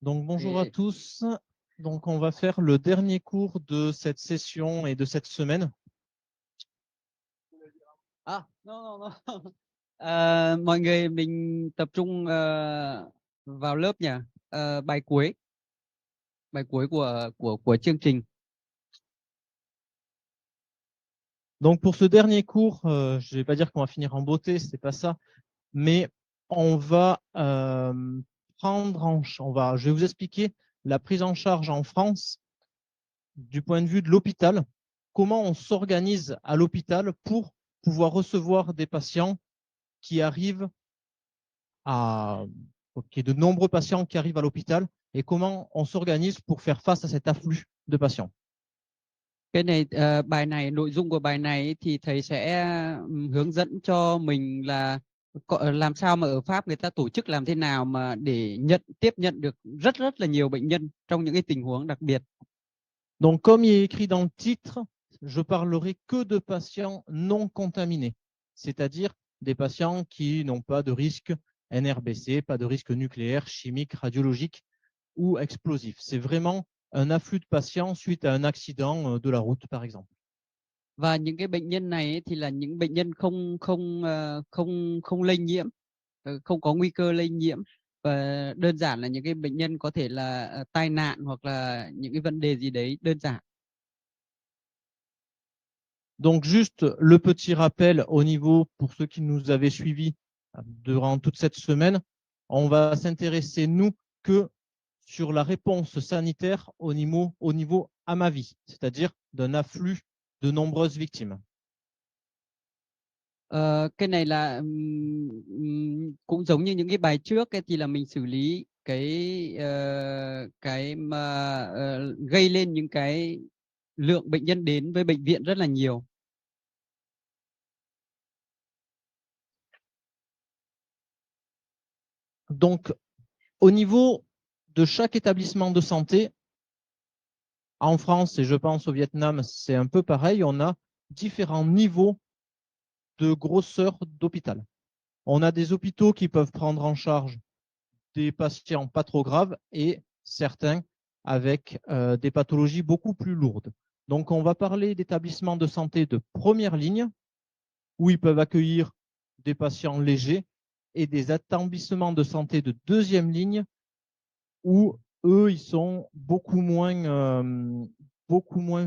Donc bonjour à Et... tous. Donc on va faire le dernier cours de cette session et de cette semaine. no, no, no. Mọi người mình tập trung vào lớp nhỉ. Bài cuối của chương trình. Donc pour ce dernier cours, je ne vais pas dire qu'on va finir en beauté, c'est pas ça, mais on va je vais vous expliquer la prise en charge en France du point de vue de l'hôpital, comment on s'organise à l'hôpital pour pouvoir recevoir des patients qui arrivent qu'il y ait de nombreux patients qui arrivent à l'hôpital et comment on s'organise pour faire face à cet afflux de patients. Cái này nội dung của bài này ấy, thì thầy sẽ hướng dẫn cho mình là làm sao mà ở Pháp người ta tổ chức làm thế nào mà để tiếp nhận được rất là nhiều bệnh nhân trong những cái tình huống đặc biệt. Donc, comme il est écrit dans le titre, je parlerai que de patients non contaminés, c'est-à-dire des patients qui n'ont pas de risque NRBC, pas de risque nucléaire, chimique, radiologique ou explosif. C'est vraiment un afflux de patients suite à un accident de la route, par exemple. Và những cái bệnh nhân này ấy, thì là những bệnh nhân không lây nhiễm, không có nguy cơ lây nhiễm, và đơn giản là những cái bệnh nhân có thể là tai nạn hoặc là những cái vấn đề gì đấy đơn giản. Donc, juste le petit rappel au niveau, pour ceux qui nous avaient suivis durant toute cette semaine, on va s'intéresser, nous, que sur la réponse sanitaire au niveau à ma vie, c'est-à-dire d'un afflux de nombreuses victimes. Cái này là cũng giống như những cái bài trước ấy, thì là mình xử lý cái mà gây lên những cái lượng bệnh nhân đến với bệnh viện rất là nhiều. Donc, au niveau de chaque établissement de santé, en France et je pense au Vietnam, c'est un peu pareil, on a différents niveaux de grosseur d'hôpital. On a des hôpitaux qui peuvent prendre en charge des patients pas trop graves et certains avec des pathologies beaucoup plus lourdes. Donc, on va parler d'établissements de santé de première ligne où ils peuvent accueillir des patients légers et des établissements de santé de deuxième ligne où eux, ils sont beaucoup moins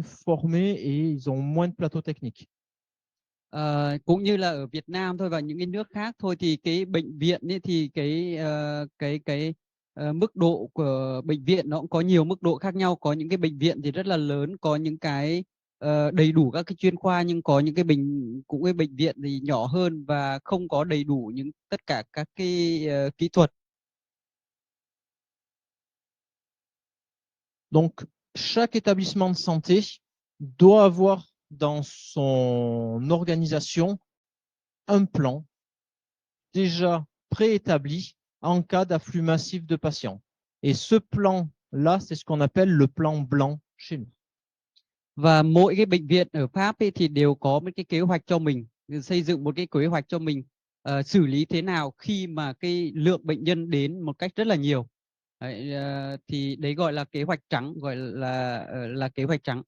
formés et ils ont moins de plateau technique. Cũng như là ở Việt Nam thôi và những cái nước khác thôi, thì cái bệnh viện ấy thì mức độ của bệnh viện nó cũng có nhiều mức độ khác nhau. Có những cái bệnh viện thì rất là lớn, có những cái đầy đủ các cái chuyên khoa, nhưng có những cái bệnh viện thì nhỏ hơn và không có đầy đủ tất cả các cái kỹ thuật. Donc, chaque établissement de santé doit avoir dans son organisation un plan déjà préétabli en cas d'afflux massif de patients. Et ce plan-là, c'est ce qu'on appelle le plan blanc chez nous. Và mỗi cái bệnh viện ở Pháp ấy thì đều có một cái kế hoạch cho mình, xây dựng một cái kế hoạch cho mình xử lý thế nào khi mà cái lượng bệnh nhân đến một cách rất là nhiều. Đấy, thì đấy gọi là kế hoạch trắng, gọi là kế hoạch trắng.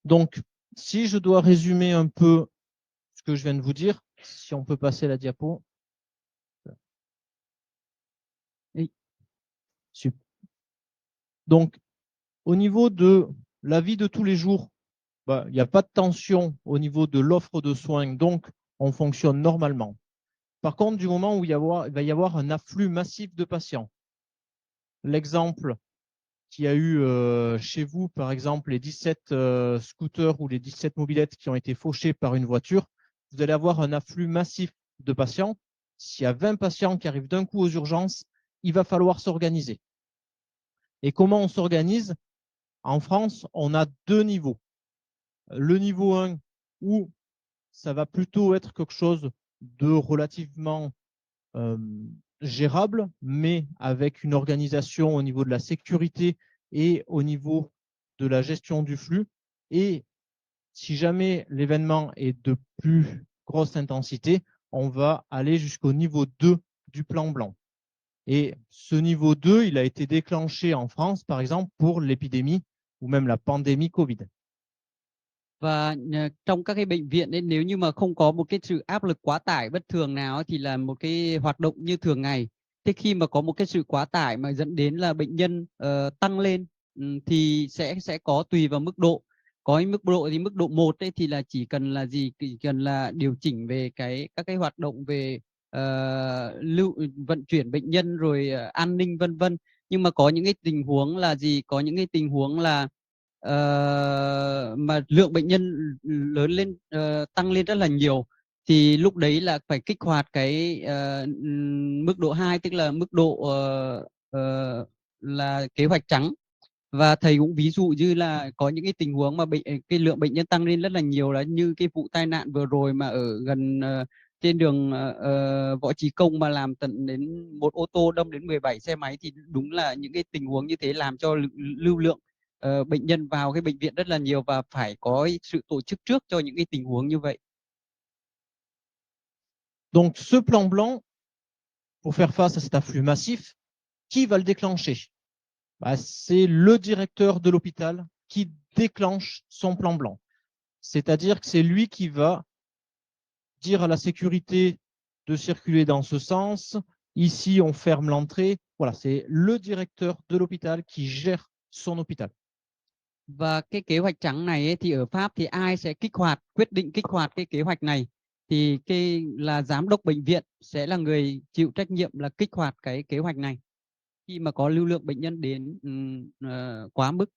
Donc, si je dois résumer un peu ce que je viens de vous dire, si on peut passer la diapo. Super. Donc, au niveau de la vie de tous les jours, il n'y a pas de tension au niveau de l'offre de soins, donc on fonctionne normalement. Par contre, du moment où il va y avoir un afflux massif de patients, l'exemple qu'il y a eu chez vous, par exemple, les 17 scooters ou les 17 mobylettes qui ont été fauchés par une voiture, vous allez avoir un afflux massif de patients. S'il y a 20 patients qui arrivent d'un coup aux urgences, il va falloir s'organiser. Et comment on s'organise? En France, on a deux niveaux. Le niveau 1, où ça va plutôt être quelque chose de relativement gérable, mais avec une organisation au niveau de la sécurité et au niveau de la gestion du flux. Et si jamais l'événement est de plus grosse intensité, on va aller jusqu'au niveau 2 du plan blanc. Et ce niveau 2, il a été déclenché en France, par exemple, pour l'épidémie ou même la pandémie Covid. Và trong các cái bệnh viện ấy, nếu như mà không có một cái sự áp lực quá tải bất thường nào ấy, thì là một cái hoạt động như thường ngày. Thế khi mà có một cái sự quá tải mà dẫn đến là bệnh nhân tăng lên thì sẽ có tùy vào mức độ. Có mức độ thì mức độ 1 ấy, thì là chỉ cần là gì, chỉ cần là điều chỉnh về các cái hoạt động về vận chuyển bệnh nhân rồi an ninh vân vân. Nhưng mà có những cái tình huống là gì, có những cái tình huống là mà lượng bệnh nhân lớn lên, tăng lên rất là nhiều, thì lúc đấy là phải kích hoạt cái mức độ 2, tức là mức độ là kế hoạch trắng. Và thầy cũng ví dụ như là có những cái tình huống mà cái lượng bệnh nhân tăng lên rất là nhiều, là như cái vụ tai nạn vừa rồi mà ở gần trên đường Võ Chí Công mà làm tận đến một ô tô đâm đến 17 xe máy, thì đúng là những cái tình huống như thế làm cho lưu lượng bệnh nhân vào cái bệnh viện rất là nhiều, và phải có sự tổ chức trước cho những cái tình huống như vậy. Donc ce plan blanc, pour faire face à cet afflux massif, qui va le déclencher? C'est le directeur de l'hôpital qui déclenche son plan blanc. C'est-à-dire que c'est lui qui va dire à la sécurité de circuler dans ce sens. Ici, on ferme l'entrée. Voilà, c'est le directeur de l'hôpital qui gère son hôpital. Và cái kế hoạch trắng này ấy, thì ở Pháp thì ai sẽ quyết định kích hoạt cái kế hoạch này, thì cái là giám đốc bệnh viện sẽ là người chịu trách nhiệm là kích hoạt cái kế hoạch này khi mà có lưu lượng bệnh nhân đến quá mức.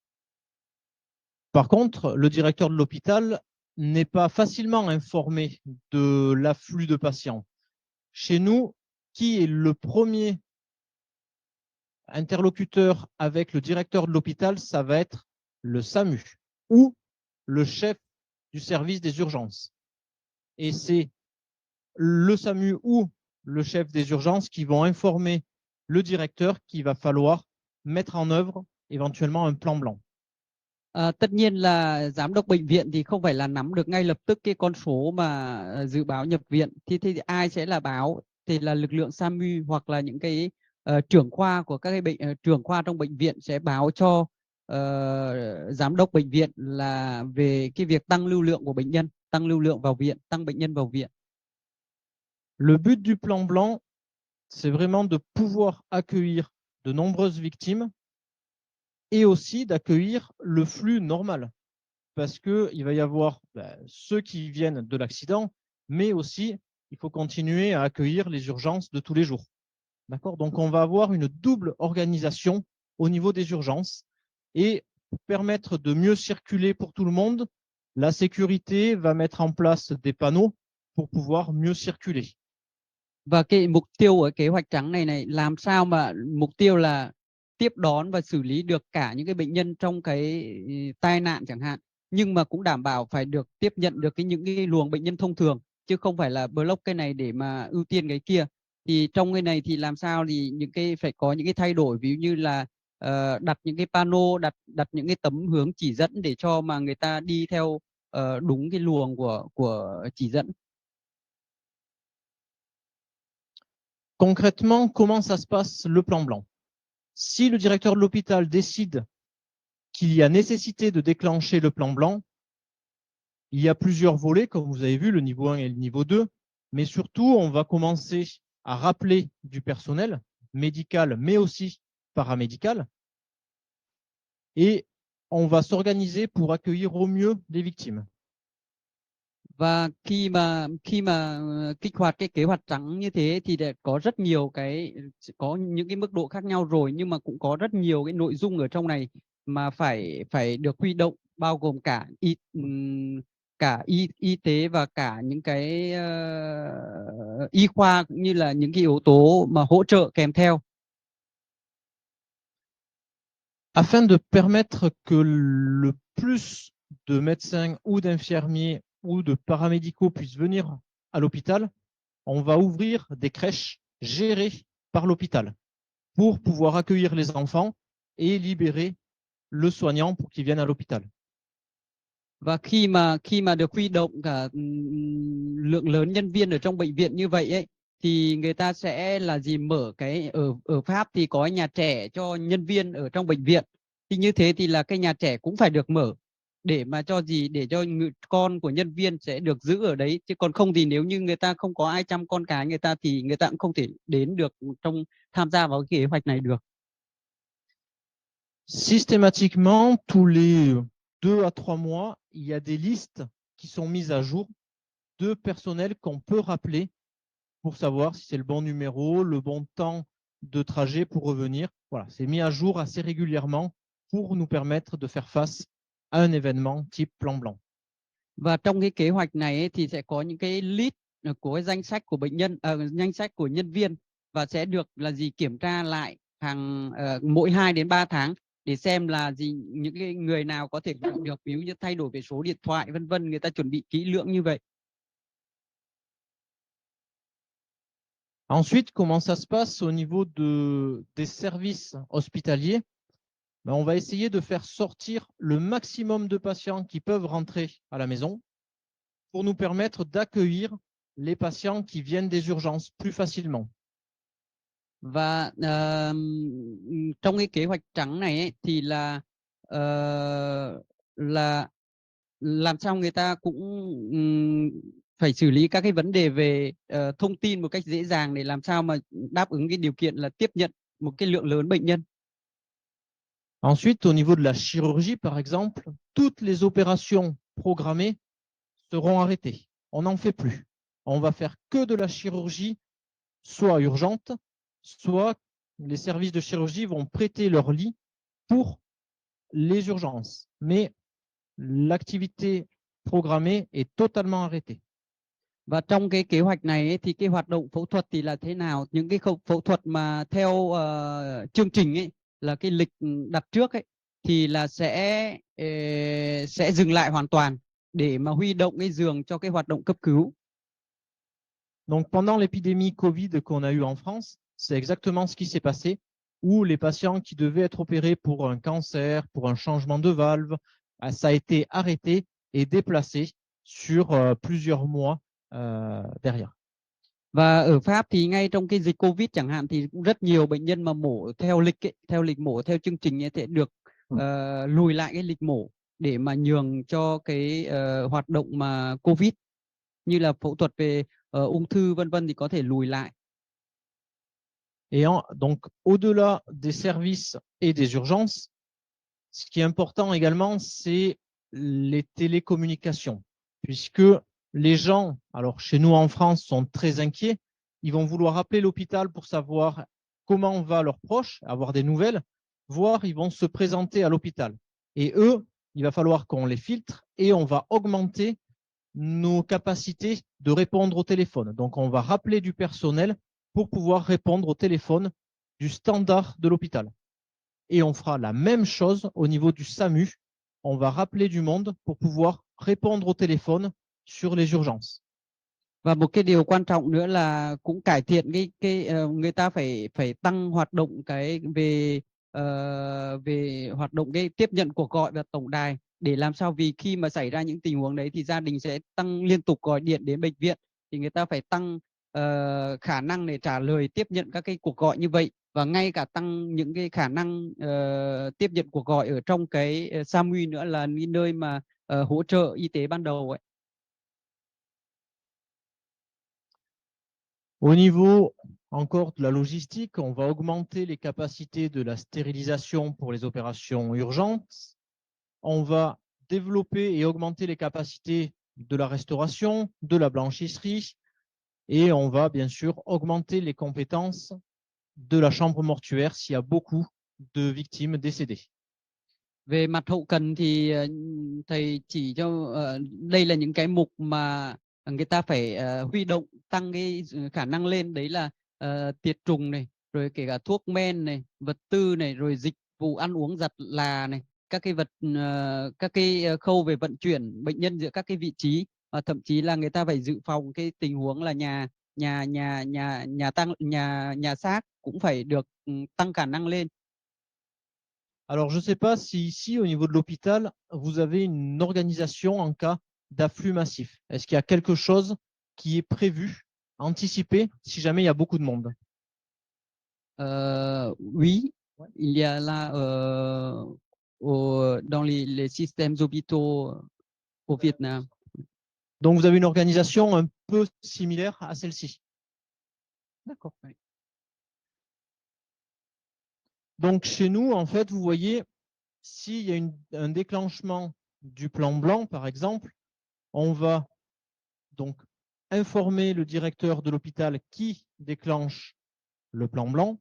Par contre, le directeur de l'hôpital n'est pas facilement informé de l'afflux de patients. Chez nous, qui est le premier interlocuteur avec le directeur de l'hôpital? Ça va être le SAMU ou le chef du service des urgences. Et c'est le SAMU ou le chef des urgences qui vont informer le directeur qu'il va falloir mettre en œuvre éventuellement un plan blanc. Tất nhiên là giám đốc bệnh viện thì không phải là nắm được ngay lập tức cái con số mà dự báo nhập viện, thì ai sẽ là báo? Thì là lực lượng SAMU hoặc là những cái trưởng khoa của các cái trưởng khoa trong bệnh viện sẽ báo cho giám đốc bệnh viện là về cái việc tăng lưu lượng của bệnh nhân, tăng lưu lượng vào viện, tăng bệnh nhân vào viện. Le but du plan blanc, c'est vraiment de pouvoir accueillir de nombreuses victimes et aussi d'accueillir le flux normal. Parce qu'il va y avoir ceux qui viennent de l'accident, mais aussi il faut continuer à accueillir les urgences de tous les jours. D'accord? Donc on va avoir une double organisation au niveau des urgences, et pour permettre de mieux circuler pour tout le monde, la sécurité va mettre en place des panneaux pour pouvoir mieux circuler. Và cái mục tiêu ở kế hoạch trắng này làm sao mà mục tiêu là tiếp đón và xử lý được cả những cái bệnh nhân trong cái tai nạn chẳng hạn, nhưng mà cũng đảm bảo phải được tiếp nhận được những cái luồng bệnh nhân thông thường, chứ không phải là block cái này để mà ưu tiên cái kia. Thì trong cái này thì làm sao thì phải có những cái thay đổi, ví dụ như là đặt những cái pano, đặt những cái tấm hướng chỉ dẫn để cho mà người ta đi theo đúng cái luồng của chỉ dẫn. Concrètement, comment ça se passe le plan blanc? Si le directeur de l'hôpital décide qu'il y a nécessité de déclencher le plan blanc, il y a plusieurs volets, comme vous avez vu, le niveau 1 et le niveau 2, mais surtout, on va commencer à rappeler du personnel médical, mais aussi paramédical, et on va s'organiser pour accueillir au mieux les victimes. Và khi mà kích hoạt cái kế hoạch trắng như thế thì có rất nhiều có những cái mức độ khác nhau rồi, nhưng mà cũng có rất nhiều cái nội dung ở trong này mà phải được huy động, bao gồm cả y tế và cả những cái y khoa, cũng như là những cái yếu tố mà hỗ trợ kèm theo. Afin de permettre que le plus de médecins ou d'infirmiers ou de paramédicaux puissent venir à l'hôpital, on va ouvrir des crèches gérées par l'hôpital pour pouvoir accueillir les enfants et libérer le soignant pour qu'il vienne à l'hôpital. Và khi mà được huy động cả lượng lớn nhân viên ở trong bệnh viện như vậy ấy, thì người ta sẽ là gì mở cái ở Pháp thì có nhà trẻ cho nhân viên ở trong bệnh viện, thì như thế thì là cái nhà trẻ cũng phải được mở để mà cho gì, để cho con của nhân viên sẽ được giữ ở đấy, chứ còn không thì nếu như người ta không có ai chăm con cái người ta thì người ta cũng không thể đến được tham gia vào cái kế hoạch này được. Systématiquement, tous les 2 à 3 mois, il y a des listes qui sont mises à jour de personnel qu'on peut rappeler pour savoir si c'est le bon numéro, le bon temps de trajet pour revenir. Voilà, c'est mis à jour assez régulièrement pour nous permettre de faire face à un événement type plan blanc. Và trong cái kế hoạch này ấy, thì sẽ có những cái list của cái danh sách của bệnh nhân, danh sách của nhân viên, và sẽ được là gì kiểm tra lại mỗi 2 đến 3 tháng để xem là gì những cái người nào có thể gọi được, ví dụ như thay đổi về số điện thoại vân vân, người ta chuẩn bị kỹ lưỡng như vậy. Ensuite, comment ça se passe au niveau des services hospitaliers? Ben, on va essayer de faire sortir le maximum de patients qui peuvent rentrer à la maison pour nous permettre d'accueillir les patients qui viennent des urgences plus facilement. Và trong cái kế hoạch trắng này ấy, thì là làm sao người ta cũng phải xử lý các cái vấn đề về thông tin một cách dễ dàng để làm sao mà đáp ứng cái điều kiện là tiếp nhận một cái lượng lớn bệnh nhân. Ensuite, au niveau de la chirurgie, par exemple, toutes les opérations programmées seront arrêtées. On n'en fait plus. On va faire que de la chirurgie, soit urgente, soit les services de chirurgie vont prêter leur lit pour les urgences. Mais l'activité programmée est totalement arrêtée. Và trong cái kế hoạch này ấy, thì cái hoạt động phẫu thuật thì là thế nào? Những cái phẫu thuật mà theo chương trình ấy, là cái lịch đặt trước ấy, thì là sẽ dừng lại hoàn toàn để mà huy động cái giường cho cái hoạt động cấp cứu. Donc pendant l'épidémie Covid qu'on a eue en France, c'est exactement ce qui s'est passé, où les patients qui devaient être opérés pour un cancer, pour un changement de valve, ça a été arrêté et déplacé sur plusieurs mois derrière. Và ở Pháp thì ngay trong cái dịch Covid chẳng hạn thì cũng rất nhiều bệnh nhân mà mổ theo lịch ấy, theo lịch mổ theo chương trình ấy, sẽ được lùi lại cái lịch mổ để mà nhường cho cái hoạt động mà Covid, như là phẫu thuật về ung thư vân vân thì có thể lùi lại. Et donc, au-delà des services et des urgences, ce qui est important également, c'est les télécommunications, puisque les gens, alors chez nous en France, sont très inquiets. Ils vont vouloir appeler l'hôpital pour savoir comment va leur proche, avoir des nouvelles, voire ils vont se présenter à l'hôpital. Et eux, il va falloir qu'on les filtre et on va augmenter nos capacités de répondre au téléphone. Donc, on va rappeler du personnel pour pouvoir répondre au téléphone du standard de l'hôpital. Et on fera la même chose au niveau du SAMU. On va rappeler du monde pour pouvoir répondre au téléphone sur les urgences. Và một cái điều quan trọng nữa là cũng cải thiện người ta phải tăng hoạt động cái về hoạt động cái tiếp nhận cuộc gọi và tổng đài, để làm sao, vì khi mà xảy ra những tình huống đấy thì gia đình sẽ tăng liên tục gọi điện đến bệnh viện, thì người ta phải tăng khả năng để trả lời tiếp nhận các cái cuộc gọi như vậy, và ngay cả tăng những cái khả năng tiếp nhận cuộc gọi ở trong cái SAMU nữa, là nơi mà hỗ trợ y tế ban đầu ấy. Au niveau encore de la logistique, on va augmenter les capacités de la stérilisation pour les opérations urgentes. On va développer et augmenter les capacités de la restauration, de la blanchisserie, et on va bien sûr augmenter les compétences de la chambre mortuaire s'il y a beaucoup de victimes décédées. Về mặt hậu cần thì thầy chỉ cho đây là những cái mục mà người ta phải huy động, tăng cái khả năng lên, đấy là tiệt trùng này, rồi kể cả thuốc men này, vật tư này, rồi dịch vụ ăn uống giặt là này, các cái các cái khâu về vận chuyển bệnh nhân giữa các cái vị trí, và thậm chí là người ta phải dự phòng cái tình huống là nhà xác cũng phải được tăng khả năng lên. Alors, je ne sais pas si ici, au niveau de l'hôpital, vous avez une organisation en cas d'afflux massif. Est-ce qu'il y a quelque chose qui est prévu anticiper si jamais il y a beaucoup de monde? Oui, il y a là dans les systèmes hôpitaux au Vietnam. Donc, vous avez une organisation un peu similaire à celle-ci. D'accord. Donc, chez nous, en fait, vous voyez, s'il y a un déclenchement du plan blanc, par exemple, on va donc informer le directeur de l'hôpital qui déclenche le plan blanc.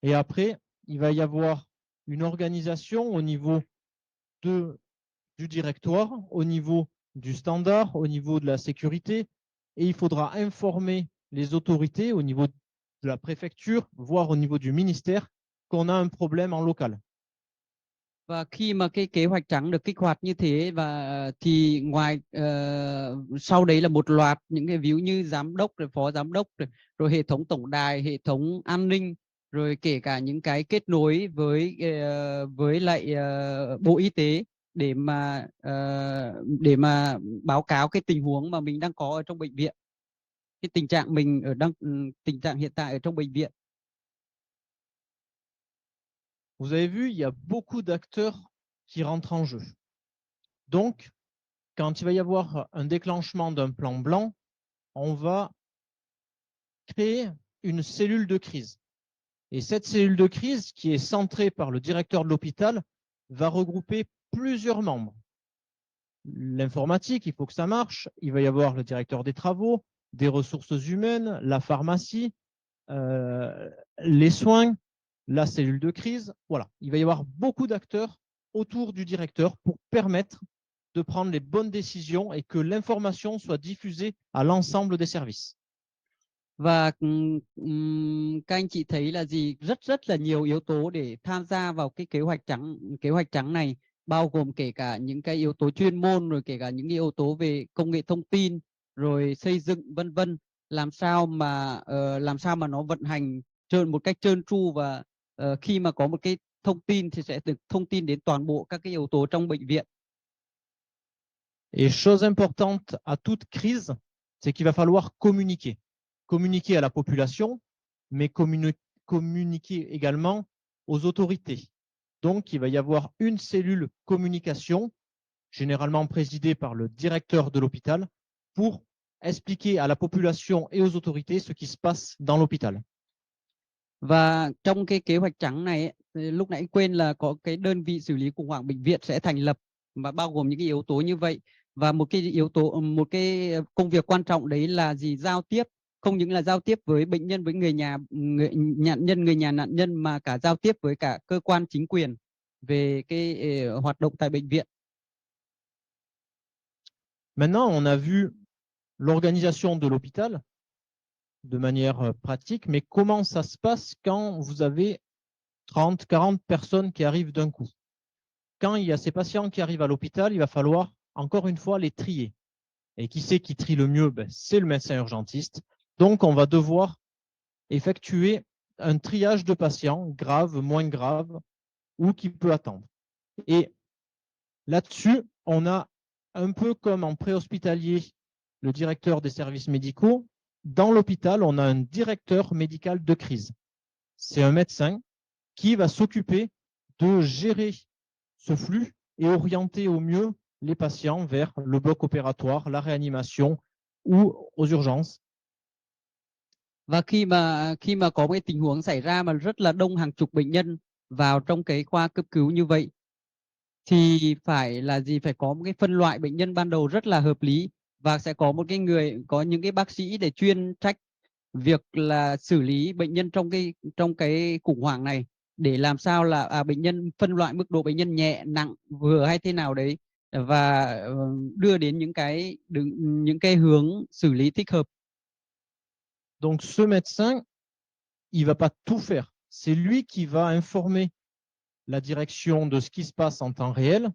Et après, il va y avoir une organisation au niveau du directoire, au niveau du standard, au niveau de la sécurité. Et il faudra informer les autorités au niveau de la préfecture, voire au niveau du ministère, qu'on a un problème en local. Và khi mà cái kế hoạch trắng được kích hoạt như thế và thì ngoài sau đấy là một loạt những cái ví dụ như giám đốc rồi phó giám đốc rồi hệ thống tổng đài, hệ thống an ninh, rồi kể cả những cái kết nối với lại Bộ Y tế để mà báo cáo cái tình huống mà mình đang có ở trong bệnh viện, cái tình trạng mình tình trạng hiện tại ở trong bệnh viện. Vous avez vu, il y a beaucoup d'acteurs qui rentrent en jeu. Donc, quand il va y avoir un déclenchement d'un plan blanc, on va créer une cellule de crise. Et cette cellule de crise, qui est centrée par le directeur de l'hôpital, va regrouper plusieurs membres. L'informatique, il faut que ça marche. Il va y avoir le directeur des travaux, des ressources humaines, la pharmacie, les soins, la cellule de crise. Voilà, il va y avoir beaucoup d'acteurs autour du directeur pour permettre de prendre les bonnes décisions et que l'information soit diffusée à l'ensemble des services. Và các anh chị thấy là gì, rất là nhiều yếu tố để tham gia vào cái kế hoạch trắng này, bao gồm kể cả những cái yếu tố chuyên môn, rồi kể cả những yếu tố về công nghệ thông tin, rồi xây dựng vân vân, làm sao mà nó vận hành một cách trơn tru, và khi mà có một cái thông tin thì sẽ được thông tin đến toàn bộ các cái yếu tố trong bệnh viện. Et chose importante à toute crise, c'est qu'il va falloir communiquer. Communiquer à la population, mais communiquer également aux autorités. Donc, il va y avoir une cellule communication, généralement présidée par le directeur de l'hôpital, pour expliquer à la population et aux autorités ce qui se passe dans l'hôpital. Và trong cái kế hoạch trắng này ấy, lúc nãy quên là có cái đơn vị xử lý khủng hoảng bệnh viện sẽ thành lập, và bao gồm những cái yếu tố như vậy. Và một cái công việc quan trọng đấy là gì? Giao tiếp, không những là giao tiếp với bệnh nhân, với người nhà nạn nhân, mà cả giao tiếp với cả cơ quan chính quyền về cái hoạt động tại bệnh viện. Maintenant, on a vu l'organisation de l'hôpital de manière pratique, mais comment ça se passe quand vous avez 30, 40 personnes qui arrivent d'un coup? Quand il y a ces patients qui arrivent à l'hôpital, il va falloir encore une fois les trier. Et qui c'est qui trie le mieux? C'est le médecin urgentiste. Donc, on va devoir effectuer un triage de patients graves, moins graves, ou qui peut attendre. Et là-dessus, on a un peu comme en préhospitalier, le directeur des services médicaux. Dans l'hôpital, on a un directeur médical de crise. C'est un médecin qui va s'occuper de gérer ce flux et orienter au mieux les patients vers le bloc opératoire, la réanimation ou aux urgences. Và khi mà có một cái tình huống xảy ra mà rất là đông, hàng chục bệnh nhân vào trong cái khoa cấp cứu như vậy, thì phải có một cái phân loại bệnh nhân ban đầu rất là hợp lý, và sẽ có những cái bác sĩ để chuyên trách việc là xử lý bệnh nhân trong cái khủng hoảng này, để làm sao là bệnh nhân phân loại mức độ bệnh nhân nhẹ, nặng, vừa hay thế nào đấy, và đưa đến những cái hướng xử lý thích hợp. Donc ce médecin, il ne va pas tout faire. C'est lui qui va informer la direction de ce qui se passe en temps réel.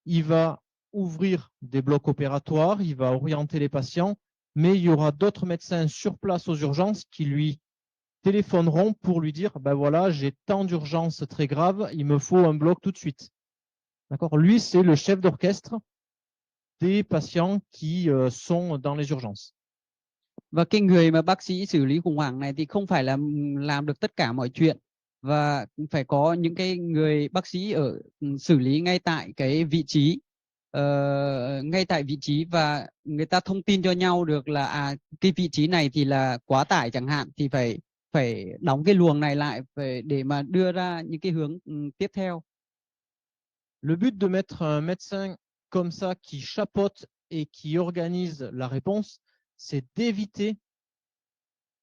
Il va ouvrir des blocs opératoires, il va orienter les patients, mais il y aura d'autres médecins sur place aux urgences qui lui téléphoneront pour lui dire, ben voilà, j'ai tant d'urgences très graves, il me faut un bloc tout de suite. D'accord? Lui, c'est le chef d'orchestre des patients qui sont dans les urgences. Và cái người mà bác sĩ xử lý khủng hoảng này thì không phải là làm được tất cả mọi chuyện, và phải có những cái người bác sĩ ở xử lý ngay tại cái vị trí, ngay tại vị trí, và người ta thông tin cho nhau được là cái vị trí này thì là quá tải chẳng hạn, thì phải phải đóng cái luồng này lại để mà đưa ra những cái hướng tiếp theo. Le but de mettre un médecin comme ça qui chapeaute et qui organise la réponse, c'est d'éviter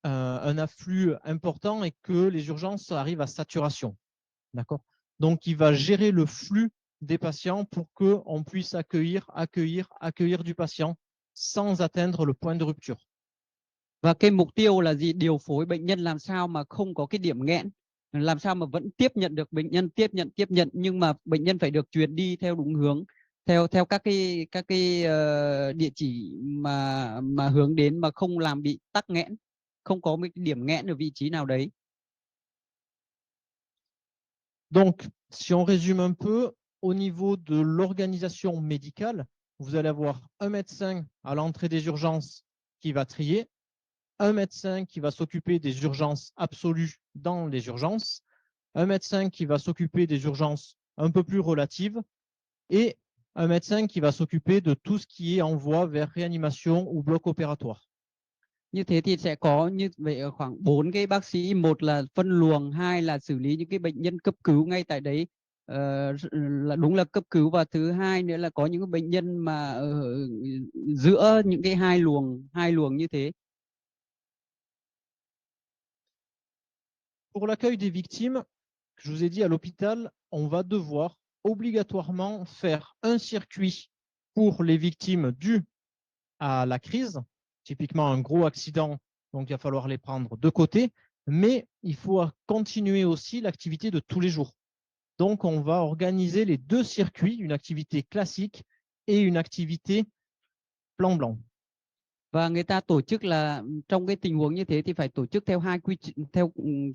un afflux important et que les urgences arrivent à saturation. D'accord? Donc, il va gérer le flux des patients pour qu'on puisse accueillir du patient sans atteindre le point de rupture. Và cái mục tiêu là gì? Điều phối bệnh nhân làm sao mà không có cái điểm nghẽn, làm sao mà vẫn tiếp nhận được bệnh nhân, tiếp nhận, nhưng mà bệnh nhân phải được truyền đi theo đúng hướng, theo các cái địa chỉ mà hướng đến, mà không làm bị tắc nghẽn, không có một cái điểm nghẽn ở vị trí nào đấy. Donc, si on résume un peu, au niveau de l'organisation médicale, vous allez avoir un médecin à l'entrée des urgences qui va trier, un médecin qui va s'occuper des urgences absolues dans les urgences, un médecin qui va s'occuper des urgences un peu plus relatives et un médecin qui va s'occuper de tout ce qui est envoi vers réanimation ou bloc opératoire. Như thế thì sẽ có như vậy ở khoảng 4 cái bác sĩ, một là phân luồng, hai là xử lý những cái bệnh nhân cấp cứu ngay tại đấy, là đúng là cấp cứu, và thứ hai nữa là có những cái bệnh nhân mà ở giữa những cái hai luồng như thế. Pour l'accueil des victimes, je vous ai dit à l'hôpital, on va devoir obligatoirement faire un circuit pour les victimes dues à la crise, typiquement un gros accident, donc il va falloir les prendre de côté, mais il faut continuer aussi l'activité de tous les jours. Donc on va organiser les deux circuits, une activité classique et une activité plan blanc. Và người ta tổ chức là trong cái tình huống như thế thì phải tổ chức theo hai quy trình,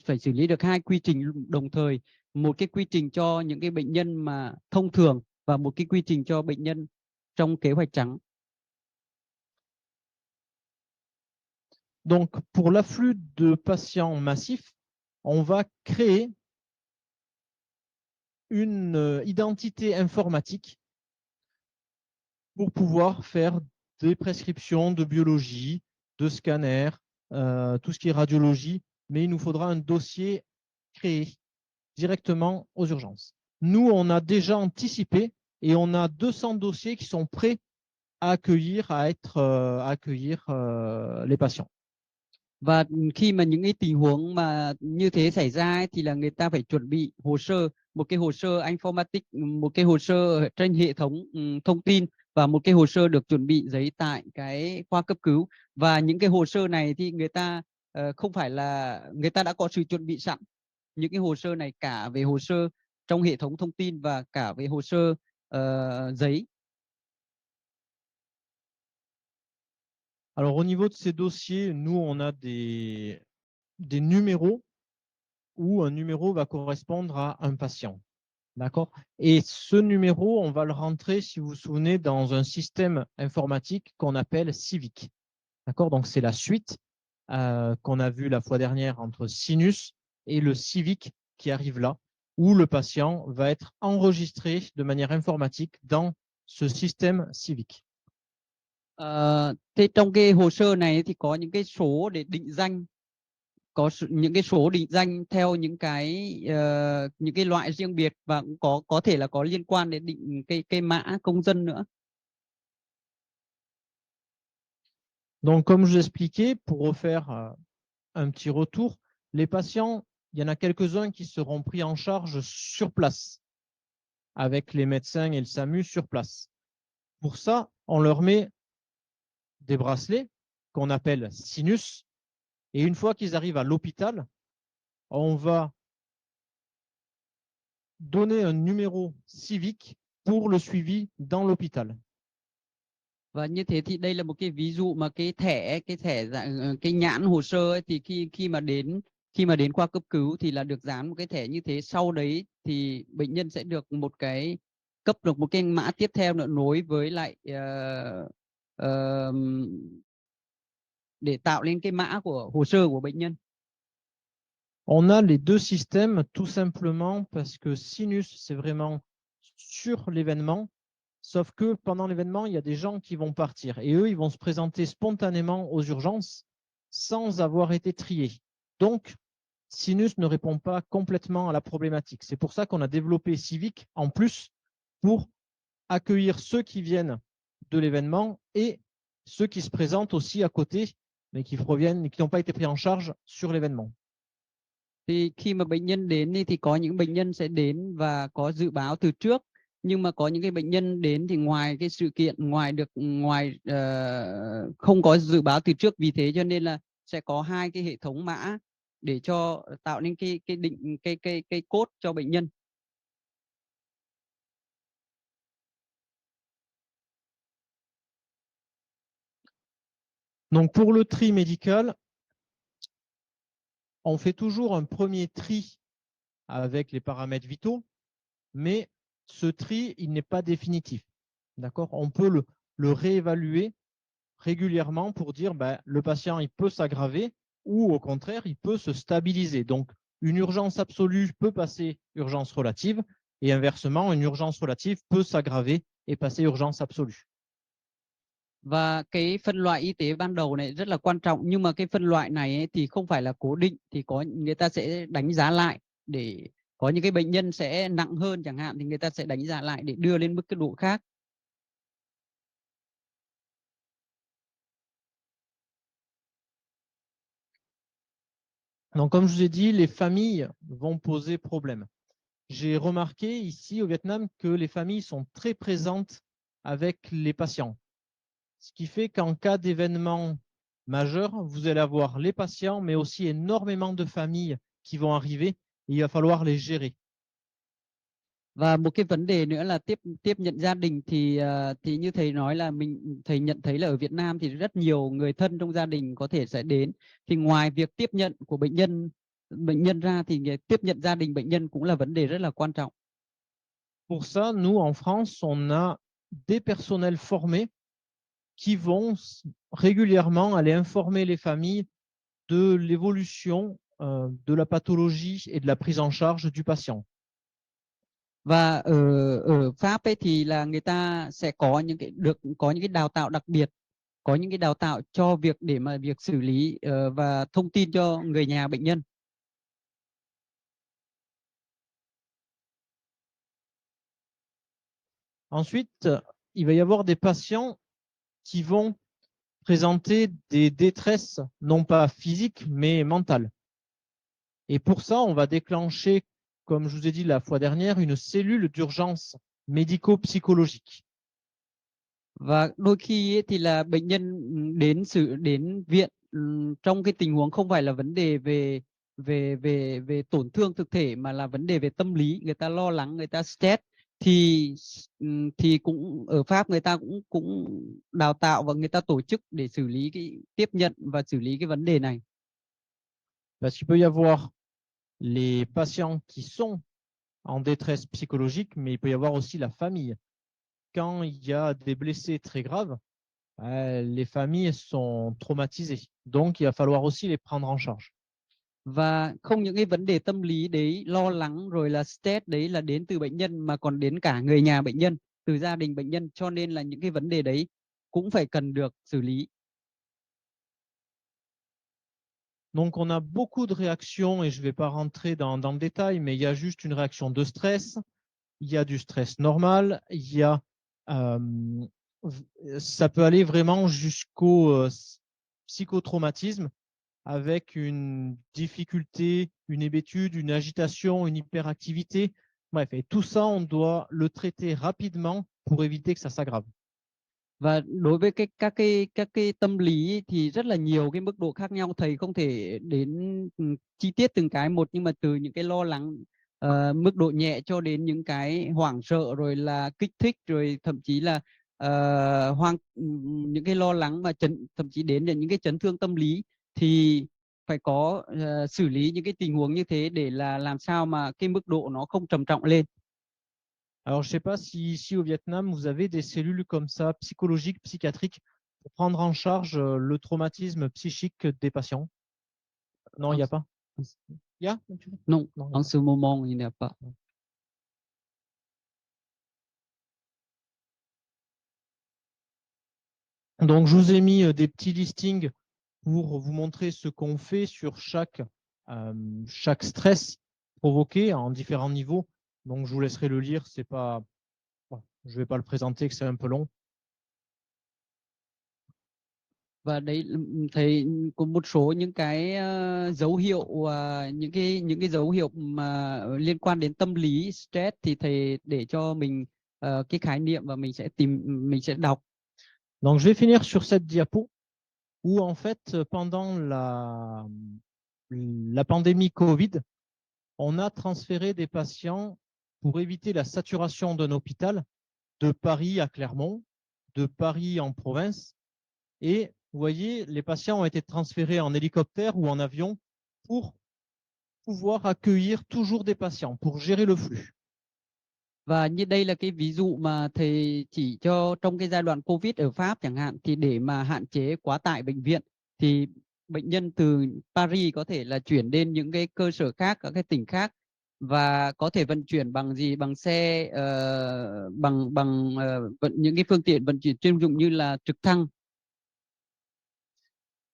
phải xử lý được hai quy trình đồng thời, một cái quy trình cho những cái bệnh nhân mà thông thường và một cái quy trình cho bệnh nhân trong kế hoạch trắng. Donc pour l'afflux de patients massifs, on va créer une identité informatique pour pouvoir faire des prescriptions de biologie, de scanner, tout ce qui est radiologie, mais il nous faudra un dossier créé directement aux urgences. Nous, on a déjà anticipé et on a 200 dossiers qui sont prêts à accueillir, à accueillir les patients. Và khi mà những cái tình huống mà như thế xảy ra ấy, thì là người ta phải chuẩn bị hồ sơ, một cái hồ sơ informatic, một cái hồ sơ trên hệ thống thông tin, và một cái hồ sơ được chuẩn bị giấy tại cái khoa cấp cứu. Và những cái hồ sơ này thì người ta không phải là người ta đã có sự chuẩn bị sẵn. Những cái hồ sơ này cả về hồ sơ trong hệ thống thông tin và cả về hồ sơ giấy. Alors au niveau de ces dossiers, nous, on a des numéros où un numéro va correspondre à un patient. D'accord? Et ce numéro, on va le rentrer, si vous vous souvenez, dans un système informatique qu'on appelle Civic. D'accord? Donc, c'est la suite qu'on a vue la fois dernière entre Sinus et le Civic qui arrive là, où le patient va être enregistré de manière informatique dans ce système Civic. Thế trong cái hồ sơ này thì có những cái số để định danh, có những cái số định danh theo những cái loại riêng biệt, và cũng có thể là có liên quan đến định cái mã công dân nữa. Donc, comme je vous expliquais, pour refaire un petit retour, les patients, il y en a quelques-uns qui seront pris en charge sur place, avec les médecins et le SAMU sur place. Pour ça, on leur met des bracelets qu'on appelle sinus, et une fois qu'ils arrivent à l'hôpital, on va donner un numéro civique pour le suivi dans l'hôpital. Và như thế thì đây là một cái ví dụ mà cái thẻ dạng cái nhãn hồ sơ ấy, thì khi mà đến khoa cấp cứu thì là được dán một cái thẻ như thế. Sau đấy thì bệnh nhân sẽ được cấp được một cái mã tiếp theo nữa, nối với lại để tạo lên cái mã của hồ sơ của bệnh nhân? On a les deux systèmes tout simplement parce que Sinus, c'est vraiment sur l'événement, sauf que pendant l'événement, il y a des gens qui vont partir et eux, ils vont se présenter spontanément aux urgences sans avoir été triés. Donc, Sinus ne répond pas complètement à la problématique. C'est pour ça qu'on a développé Civic en plus pour accueillir ceux qui viennent de l'événement et ceux qui se présentent aussi à côté, mais qui proviennent, qui n'ont pas été pris en charge sur l'événement. Thì khi mà bệnh nhân đến thì có những bệnh nhân sẽ đến và có dự báo từ trước, nhưng mà có những cái bệnh nhân đến thì ngoài cái sự kiện, không có dự báo từ trước, vì thế cho nên là sẽ có hai cái hệ thống mã để cho tạo nên cái code cho bệnh nhân. Donc pour le tri médical, on fait toujours un premier tri avec les paramètres vitaux, mais ce tri, il n'est pas définitif. D'accord? On peut le réévaluer régulièrement pour dire le patient, il peut s'aggraver ou au contraire, il peut se stabiliser. Donc, une urgence absolue peut passer urgence relative et inversement, une urgence relative peut s'aggraver et passer urgence absolue. Và cái phân loại y tế ban đầu này rất là quan trọng, nhưng mà cái phân loại này ấy thì không phải là cố định, thì có người ta sẽ đánh giá lại, để có những cái bệnh nhân sẽ nặng hơn chẳng hạn thì người ta sẽ đánh giá lại để đưa lên mức cấp độ khác. Donc, comme je vous ai dit, les familles vont poser problème. J'ai remarqué ici au Vietnam que les familles sont très présentes avec les patients. Ce qui fait qu'en cas d'événement majeur, vous allez avoir les patients, mais aussi énormément de familles qui vont arriver et il va falloir les gérer. Và một cái vấn đề nữa là tiếp nhận gia đình thì như thầy nói là thầy nhận thấy là ở Việt Nam thì rất nhiều người thân trong gia đình có thể sẽ đến. Thì ngoài việc tiếp nhận của bệnh nhân ra thì tiếp nhận gia đình bệnh nhân cũng là vấn đề rất là quan trọng. Pour ça, nous, en France, on a des personnels formés qui vont régulièrement aller informer les familles de l'évolution de la pathologie et de la prise en charge du patient. Và ở Pháp ấy thì là người ta sẽ có những cái đào tạo đặc biệt, có những cái đào tạo cho việc xử lý và thông tin cho người nhà bệnh nhân. Ensuite, il va y avoir des patients qui vont présenter des détresses non pas physiques mais mentales. Et pour ça, on va déclencher, comme je vous ai dit la fois dernière, une cellule d'urgence médico-psychologique. Và đôi khi ấy thì là bệnh nhân đến viện trong cái tình huống không phải là vấn đề về tổn thương thực thể, mà là vấn đề về tâm lý, người ta lo lắng, người ta stress, thì cũng ở Pháp người ta cũng đào tạo và người ta tổ chức để xử lý tiếp nhận và xử lý cái vấn đề này. Parce qu'il peut y avoir les patients qui sont en détresse psychologique, mais il peut y avoir aussi la famille. Quand il y a des blessés très graves, les familles sont traumatisées. Donc, il va falloir aussi les prendre en charge. Và không những cái vấn đề tâm lý đấy, lo lắng rồi là stress đấy là đến từ bệnh nhân, mà còn đến cả người nhà bệnh nhân, từ gia đình bệnh nhân, cho nên là những cái vấn đề đấy cũng phải cần được xử lý. Donc, on a beaucoup de réactions et je ne vais pas rentrer dans le détail, mais il y a juste une réaction de stress, il y a du stress normal, il y a, ça peut aller vraiment jusqu'au psychotraumatisme avec une difficulté, une hébétude, une agitation, une hyperactivité. Bref, et tout ça, on doit le traiter rapidement pour éviter que ça s'aggrave. Và đối với các cái tâm lý ấy, thì rất là nhiều cái mức độ khác nhau, thầy không thể đến chi tiết từng cái một, nhưng mà từ những cái lo lắng mức độ nhẹ cho đến những cái hoảng sợ, rồi là kích thích, rồi thậm chí là những cái lo lắng mà thậm chí đến những cái chấn thương tâm lý, thì phải có xử lý những cái tình huống như thế để là làm sao mà cái mức độ nó không trầm trọng lên. Alors, je ne sais pas si ici au Vietnam, vous avez des cellules comme ça, psychologiques, psychiatriques. pour prendre en charge le traumatisme psychique des patients. Non, il n'y a pas. Il y a? Non, Non, il y a en pas. ce moment, il n'y a pas. Donc, je vous ai mis des petits listings pour vous montrer ce qu'on fait sur chaque stress provoqué en différents niveaux. Donc, je vous laisserai le lire. C'est pas, bon, je ne vais pas le présenter, que c'est un peu long. Và đấy thầy có một số những cái dấu hiệu những cái dấu hiệu mà liên quan đến tâm lý stress thì thầy để cho mình cái khái niệm và mình sẽ đọc. Donc, je vais finir sur cette diapo où, en fait, pendant la pandémie Covid, on a transféré des patients pour éviter la saturation d'un hôpital de Paris à Clermont, de Paris en province. Et vous voyez, les patients ont été transférés en hélicoptère ou en avion pour pouvoir accueillir toujours des patients, pour gérer le flux. Và như đây là cái ví dụ mà thầy chỉ cho trong cái giai đoạn Covid ở Pháp chẳng hạn, thì để mà hạn chế quá tải bệnh viện thì bệnh nhân từ Paris có thể là chuyển đến những cái cơ sở khác, các cái tỉnh khác, và có thể vận chuyển bằng gì, bằng xe, những cái phương tiện vận chuyển chuyên dụng như là trực thăng.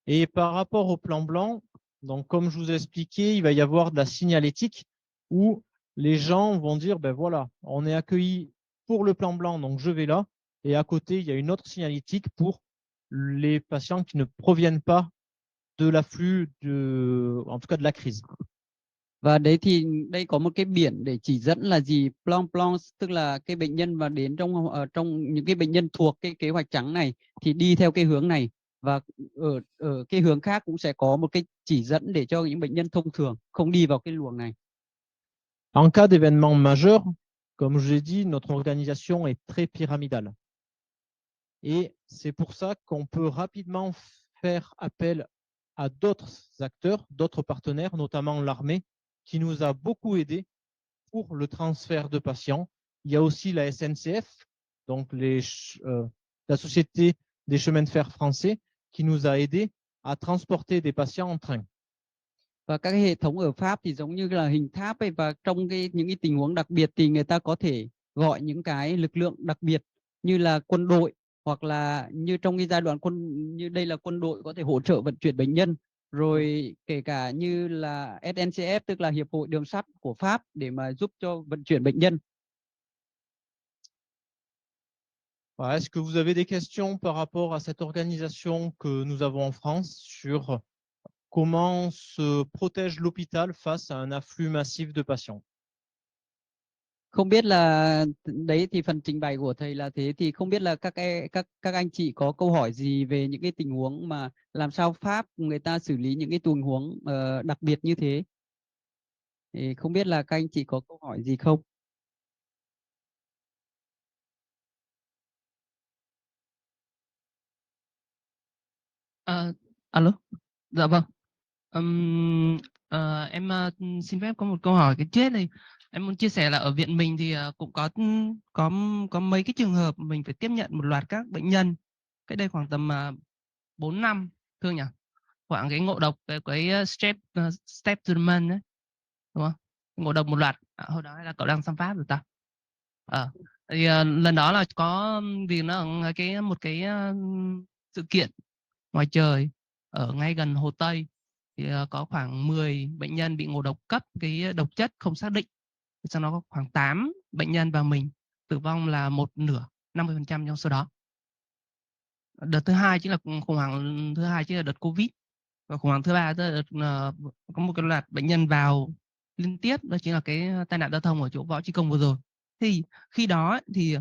Et par rapport au plan blanc, donc comme je vous ai expliqué, il va y avoir de la signalétique où les gens vont dire, ben voilà, on est accueilli pour le plan blanc, donc je vais là. Et à côté, il y a une autre signalétique pour les patients qui ne proviennent pas de l'afflux, en tout cas de la crise. Và đấy thì đây có một cái biển để chỉ dẫn là gì, plan plan, tức là cái bệnh nhân mà đến trong những cái bệnh nhân thuộc cái kế hoạch trắng này thì đi theo cái hướng này, và ở cái hướng khác cũng sẽ có một cái chỉ dẫn để cho những bệnh nhân thông thường không đi vào cái luồng này. En cas d'événement majeur, comme je l'ai dit, notre organisation est très pyramidale. Et c'est pour ça qu'on peut rapidement faire appel à d'autres acteurs, d'autres partenaires, notamment l'armée, qui nous a beaucoup aidés pour le transfert de patients. Il y a aussi la SNCF, donc la Société des chemins de fer français, qui nous a aidés à transporter des patients en train. Và các hệ thống ở Pháp thì giống như là hình tháp ấy, và trong những cái tình huống đặc biệt thì người ta có thể gọi những cái lực lượng đặc biệt như là quân đội, hoặc là như trong cái giai đoạn như đây là quân đội có thể hỗ trợ vận chuyển bệnh nhân, rồi kể cả như là SNCF, tức là Hiệp hội Đường sắt của Pháp, để mà giúp cho vận chuyển bệnh nhân. Est-ce que vous avez des questions par rapport à cette organisation que nous avons en France sur comment se protège l'hôpital face à un afflux massif de patients? Không biết là đấy thì phần trình bày của thầy là thế, thì không biết là các anh chị có câu hỏi gì về những cái tình huống mà làm sao Pháp người ta xử lý những cái tình huống đặc biệt như thế, thì không biết là các anh chị có câu hỏi gì không? Alo, dạ vâng. Em xin phép có một câu hỏi cái chết này. Em muốn chia sẻ là ở viện mình thì cũng có mấy cái trường hợp mình phải tiếp nhận một loạt các bệnh nhân. Cái đây khoảng tầm 4 năm, thương nhỉ? Khoảng cái ngộ độc cái streptococcus đấy, đúng không? Ngộ độc một loạt. Hồi đó là cậu đang sang Pháp rồi ta? Thì lần đó là có vì nó ở một cái sự kiện ngoài trời ở ngay gần Hồ Tây, thì có khoảng 10 bệnh nhân bị ngộ độc cấp cái độc chất không xác định. Sau đó có khoảng 8 bệnh nhân và mình tử vong là một nửa, 50% trong số đó. Đợt thứ hai chính là khủng hoảng thứ hai chính là đợt Covid, và khủng hoảng thứ ba là có một cái loạt bệnh nhân vào liên tiếp, đó chính là cái tai nạn giao thông ở chỗ Võ Trí Công vừa rồi. Thì khi đó thì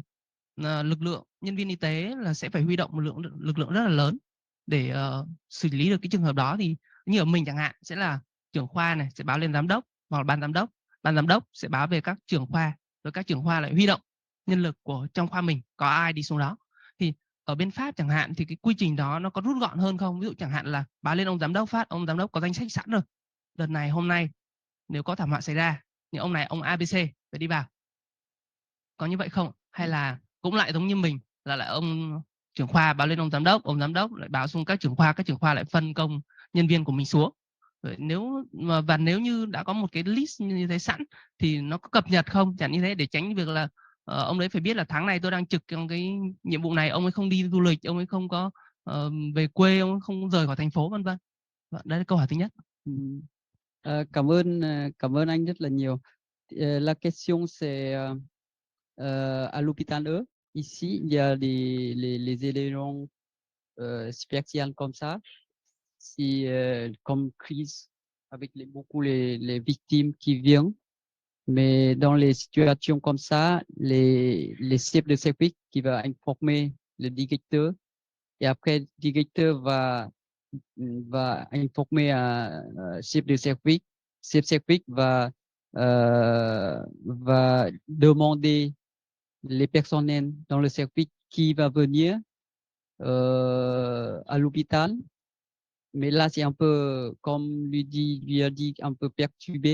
lực lượng nhân viên y tế là sẽ phải huy động một lực lượng rất là lớn để xử lý được cái trường hợp đó. Thì như ở mình chẳng hạn sẽ là trưởng khoa này sẽ báo lên giám đốc hoặc là ban giám đốc sẽ báo về các trưởng khoa, rồi các trưởng khoa lại huy động nhân lực của trong khoa mình có ai đi xuống đó. Thì ở bên Pháp chẳng hạn thì cái quy trình đó nó có rút gọn hơn không? Ví dụ chẳng hạn là báo lên ông giám đốc phát, ông giám đốc có danh sách sẵn rồi, đợt này hôm nay nếu có thảm họa xảy ra thì ông này ông ABC phải đi vào, có như vậy không? Hay là cũng lại giống như mình là lại ông trưởng khoa báo lên ông giám đốc lại báo xuống các trưởng khoa lại phân công nhân viên của mình xuống. Và nếu như đã có một cái list như thế sẵn thì nó có cập nhật không, chẳng như thế, để tránh việc là ông đấy phải biết là tháng này tôi đang trực trong cái nhiệm vụ này, ông ấy không đi du lịch, ông ấy không có về quê, ông ấy không rời khỏi thành phố, vân vân. Đây là câu hỏi thứ nhất. Cảm ơn anh rất là nhiều. La question c'est à l'hôpital E, ici il y a les éléments spéciaux comme ça, si comme crise avec beaucoup les victimes qui viennent, mais dans les situations comme ça, les chefs de service qui va informer le directeur et après le directeur va informer à chef de service. Chef de service va demander les personnels dans le service qui va venir à l'hôpital. Mais là, c'est un peu, comme lui a dit, un peu perturbé.